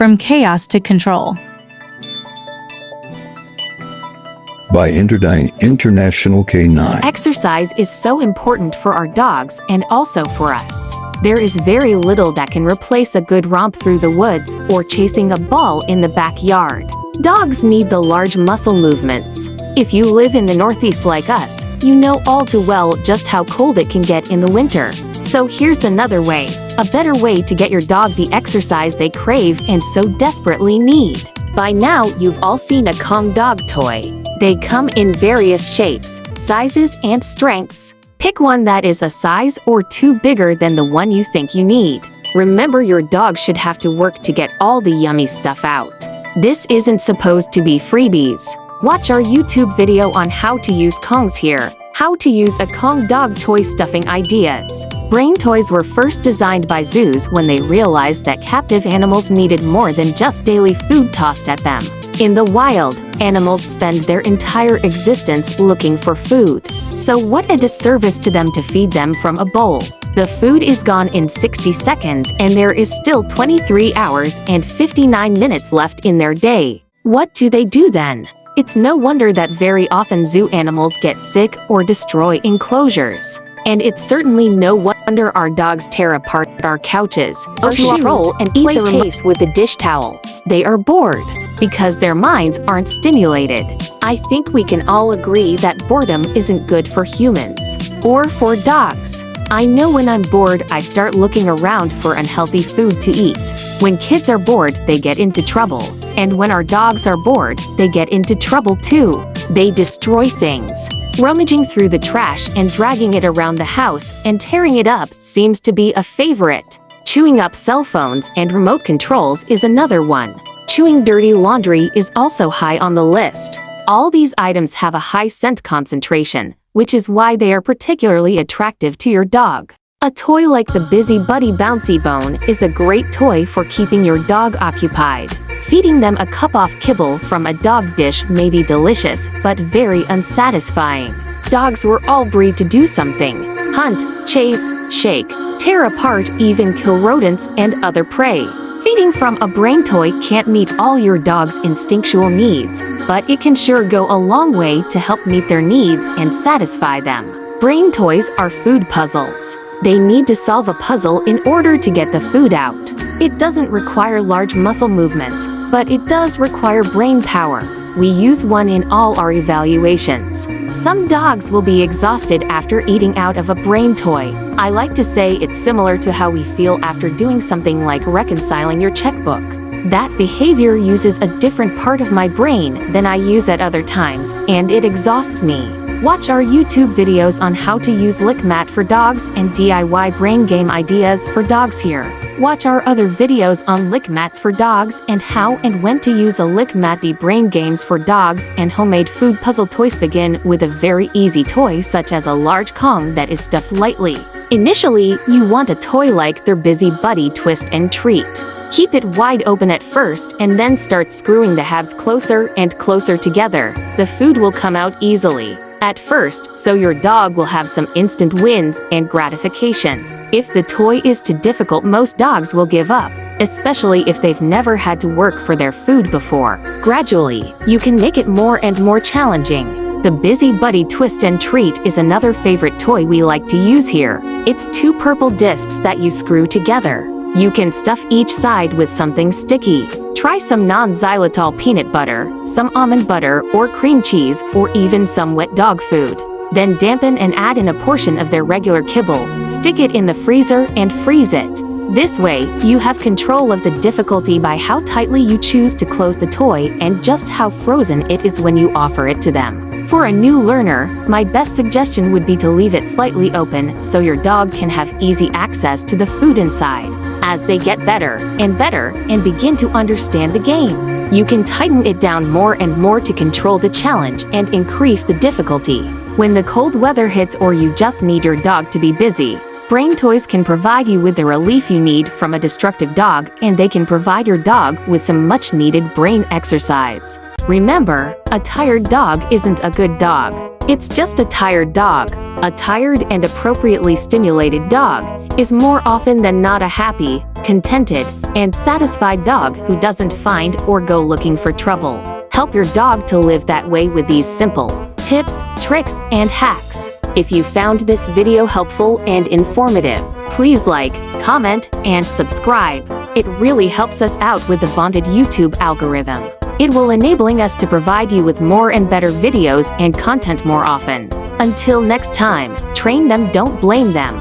From chaos to control. By Interdyne International K9. Exercise is so important for our dogs and also for us. There is very little that can replace a good romp through the woods or chasing a ball in the backyard. Dogs need the large muscle movements. If you live in the Northeast like us, you know all too well just how cold it can get in the winter. So here's another way, a better way to get your dog the exercise they crave and so desperately need. By now, you've all seen a Kong dog toy. They come in various shapes, sizes, and strengths. Pick one that is a size or two bigger than the one you think you need. Remember, your dog should have to work to get all the yummy stuff out. This isn't supposed to be freebies. Watch our YouTube video on how to use Kongs here. How to use a Kong dog toy stuffing ideas. Brain toys were first designed by zoos when they realized that captive animals needed more than just daily food tossed at them. In the wild, animals spend their entire existence looking for food. So what a disservice to them to feed them from a bowl. The food is gone in 60 seconds and there is still 23 hours and 59 minutes left in their day. What do they do then? It's no wonder that very often zoo animals get sick or destroy enclosures. And it's certainly no wonder our dogs tear apart our couches, our shoes, roll and eat the chase with the dish towel. They are bored because their minds aren't stimulated. I think we can all agree that boredom isn't good for humans or for dogs. I know when I'm bored, I start looking around for unhealthy food to eat. When kids are bored, they get into trouble. And when our dogs are bored, they get into trouble too. They destroy things. Rummaging through the trash and dragging it around the house and tearing it up seems to be a favorite. Chewing up cell phones and remote controls is another one. Chewing dirty laundry is also high on the list. All these items have a high scent concentration, which is why they are particularly attractive to your dog. A toy like the Busy Buddy Bouncy Bone is a great toy for keeping your dog occupied. Feeding them a cup-off kibble from a dog dish may be delicious, but very unsatisfying. Dogs were all bred to do something: hunt, chase, shake, tear apart, even kill rodents and other prey. Feeding from a brain toy can't meet all your dog's instinctual needs, but it can sure go a long way to help meet their needs and satisfy them. Brain toys are food puzzles. They need to solve a puzzle in order to get the food out. It doesn't require large muscle movements, but it does require brain power. We use one in all our evaluations. Some dogs will be exhausted after eating out of a brain toy. I like to say it's similar to how we feel after doing something like reconciling your checkbook. That behavior uses a different part of my brain than I use at other times, and it exhausts me. Watch our YouTube videos on how to use Lick Mat for dogs and DIY brain game ideas for dogs here. Watch our other videos on Lick Mats for dogs and how and when to use a Lick Mat. The brain games for dogs and homemade food puzzle toys begin with a very easy toy such as a large Kong that is stuffed lightly. Initially, you want a toy like their Busy Buddy Twist and Treat. Keep it wide open at first and then start screwing the halves closer and closer together. The food will come out easily at first, so your dog will have some instant wins and gratification. If the toy is too difficult, most dogs will give up, especially if they've never had to work for their food before. Gradually, you can make it more and more challenging. The Busy Buddy Twist and Treat is another favorite toy we like to use here. It's two purple discs that you screw together. You can stuff each side with something sticky. Try some non-xylitol peanut butter, some almond butter or cream cheese, or even some wet dog food. Then dampen and add in a portion of their regular kibble. Stick it in the freezer and freeze it. This way, you have control of the difficulty by how tightly you choose to close the toy and just how frozen it is when you offer it to them. For a new learner, my best suggestion would be to leave it slightly open so your dog can have easy access to the food inside. As they get better and begin to understand the game, you can tighten it down more and more to control the challenge and increase the difficulty. When the cold weather hits or you just need your dog to be busy, brain toys can provide you with the relief you need from a destructive dog, and they can provide your dog with some much-needed brain exercise. Remember, a tired dog isn't a good dog. It's just a tired dog. A tired and appropriately stimulated dog is more often than not a happy, contented, and satisfied dog who doesn't find or go looking for trouble. Help your dog to live that way with these simple tips, tricks, and hacks. If you found this video helpful and informative, please like, comment, and subscribe. It really helps us out with the vaunted YouTube algorithm. It will enabling us to provide you with more and better videos and content more often. Until next time, train them, don't blame them.